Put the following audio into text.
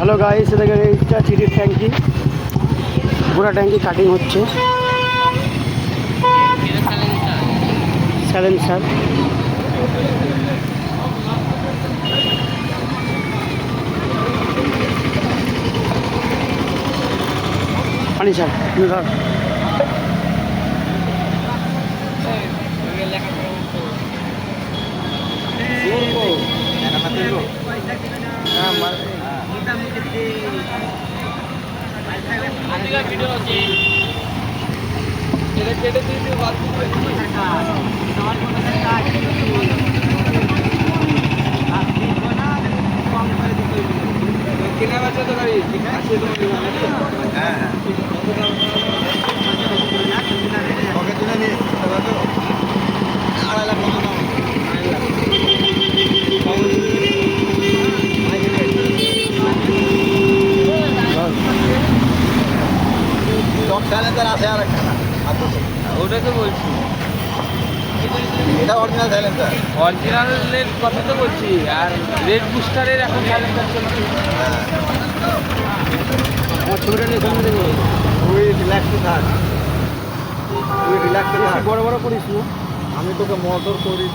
Hello guys, দেখেন এইটা চিটির ট্যাঙ্কি, পুরা ট্যাঙ্কি কাটিং হচ্ছে। স্যালেন্সার পানি স্যার ধর কেনা বাচ্চা তো গাড়ি আছে আছে আর একটা ওটা তো বলছি, এটা অরিজিনাল সাইলেন্সার, অরিজিনালের কথা তো বলছি। আর রেড বুস্টারের এখন সাইলেন্সার চলছে। আমার ছবিটা নিয়ে সামনে দেবো। তুই রিল্যাক্সে থাক, তুই রিল্যাক্সে থাক। বড় বড় করিস না, আমি তোকে মোটর করি।